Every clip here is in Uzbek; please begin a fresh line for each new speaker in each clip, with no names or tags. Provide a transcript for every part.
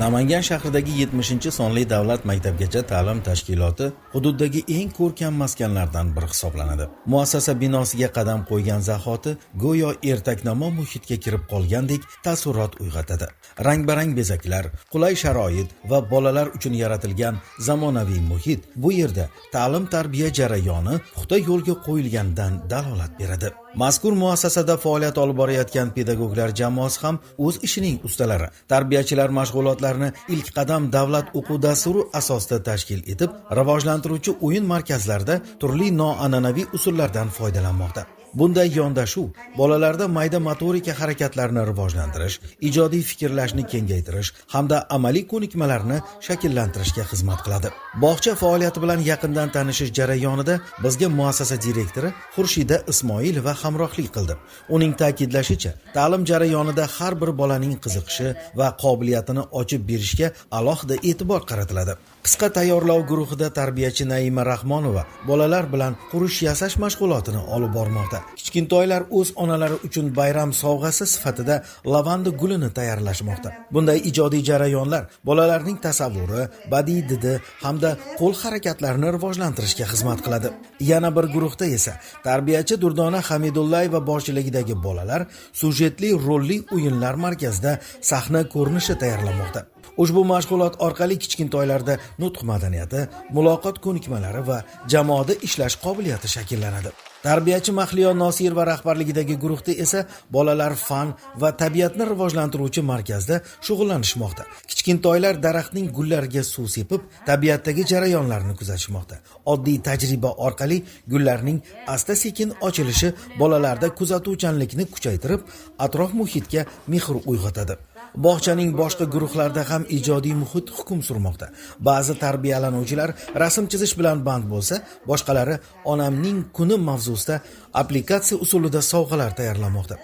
Namangan shahridagi 70-sonli davlat maktabgacha ta'lim tashkiloti hududdagi eng ko'rkam maskanlardan biri hisoblanadi. Muassasa binosiga qadam qo'ygan zahoti go'yo ertaknamo muhitga kirib qolgandek taassurot uyg'otadi. Rang-barang bezaklar, qulay sharoit va bolalar uchun yaratilgan zamonaviy muhit bu yerda ta'lim-tarbiya jarayoni puxta yo'lga qo'yilganidan dalolat beradi. Mazkur muassasada faoliyat olib borayotgan pedagoglar jamoasi ham o'z ishining ustalari. Tarbiyachilar mashg'ulotlarni ilk qadam davlat o'quv dasturi asosida tashkil etib, rivojlantiruvchi o'yin markazlarida turli noan'anaviy usullardan foydalanmoqda. Bunday yondashuv bolalarda mayda motorika harakatlarini rivojlantirish, ijodiy fikrlashni kengaytirish hamda amaliy ko'nikmalarni shakllantirishga xizmat qiladi. Bog'cha faoliyati bilan yaqindan tanishish jarayonida bizga muassasa direktori Xurshida Ismoilova hamrohlik qildi. Uning ta'kidlashicha, ta'lim jarayonida har bir bolaning qiziqishi va qobiliyatini ochib berishga alohida e'tibor qaratiladi. Qisqa tayyorlov guruhida tarbiyachi Naima Rahmonova bolalar bilan qurish yasash mashg'ulotini olib bormoqda. Kichkintoylar o'z onalari uchun bayram sovg'asi sifatida lavanda gulini tayyorlashmoqda. Bunday ijodiy jarayonlar bolalarning tasavvuri, badiiy didi hamda qo'l harakatlarini rivojlantirishga xizmat qiladi. Yana bir guruhda esa tarbiyachi Durdona Hamidullayeva boshchiligidagi bolalar sujetli rolli o'yinlar markazida sahna ko'rinishi tayyorlamoqda. Ushbu mashg'ulot orqali kichkintoylarda nutq madaniyati, muloqot ko'nikmalari va jamoada ishlash qobiliyati shakllanadi. Tarbiyachi Mahliyo Nosirova rahbarligidagi guruhda esa bolalar fan va tabiatni rivojlantiruvchi markazda shug'ullanishmoqda. Kichkintoylar daraxtning gullariga suv sepib, tabiatdagi jarayonlarni kuzatishmoqda. Oddiy tajriba orqali gullarning asta-sekin ochilishi bolalarda kuzatuvchanlikni kuchaytirib, atrof muhitga mehr uyg'otadi. Bog'chaning boshqa guruhlarida ham ijodiy muhit hukm surmoqda. Ba'zi tarbiyalanuvchilar rasm chizish bilan band bo'lsa, boshqalari onamning kuni mavzusida aplikatsiya usulida sovg'alar tayyorlamoqda.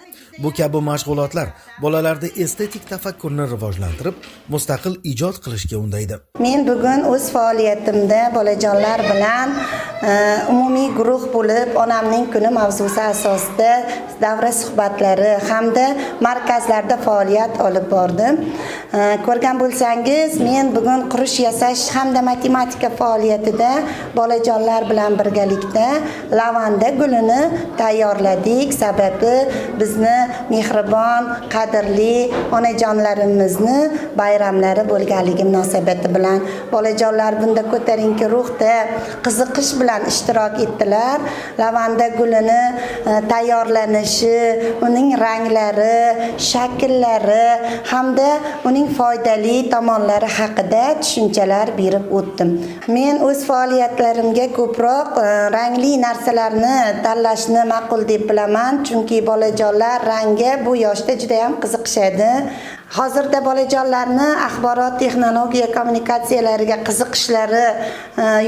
Bu kabi mashg'ulotlar bolalarda estetik tafakkurni rivojlantirib, mustaqil ijod qilishga undaydi.
Men bugun o'z faoliyatimda bolajonlar bilan umumiy guruh bo'lib, onamning kuni mavzusi asosida davra suhbatlari hamda markazlarda faoliyat olib bordim. Ko'rgan bo'lsangiz, men bugun qurish yasash hamda matematika faoliyatida bolajonlar bilan birgalikda lavanda gulini tayyorladik. Sababi bizni mehribon, qadrli onajonlarimizni bayramlari bo'lganligi munosabati bilan bolajonlar bunda ko'tarinki ruhda qiziqish bilan ishtirok etdilar. Lavanda gulini tayyorlanishi, uning ranglari, shakllari hamda uning foydali tomonlari haqida tushunchalar berib o'tdim. Men o'z faoliyatlarimga ko'proq rangli narsalarni tanlashni ma'qul deb bilaman, chunki bolajonlar rangga bu yoshda juda ham qiziqishadi. Hozirda bolajonlarni axborot texnologiya kommunikatsiyalariga qiziqishlari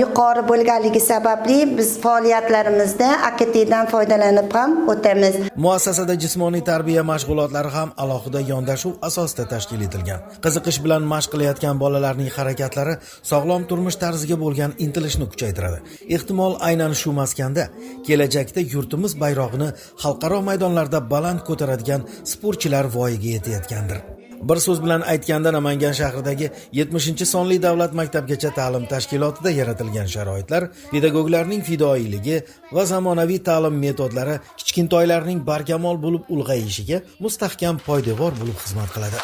yuqori bo'lganligi sababli biz faoliyatlarimizda AKTdan foydalanib ham o'tamiz.
Muassasada jismoniy tarbiya mashg'ulotlari ham alohida yondashuv asosida tashkil etilgan. Qiziqish bilan mashq qilayotgan bolalarning harakatlari sog'lom turmush tarziga bo'lgan intilishni kuchaytiradi. Ehtimol aynan shu maskanda kelajakda yurtimiz bayrog'ini xalqaro maydonlarda baland ko'taradigan sportchilar voyaga yetayotgandir. Bir so'z bilan aytganda Namangan shahridagi 70-sonli davlat maktabgacha ta'lim tashkilotida yaratilgan sharoitlar pedagoglarning fidoyiligi va zamonaviy ta'lim metodlari kichkintoylarning barkamol bo'lib ulg'ayishiga mustahkam poydevor bo'lib xizmat qiladi.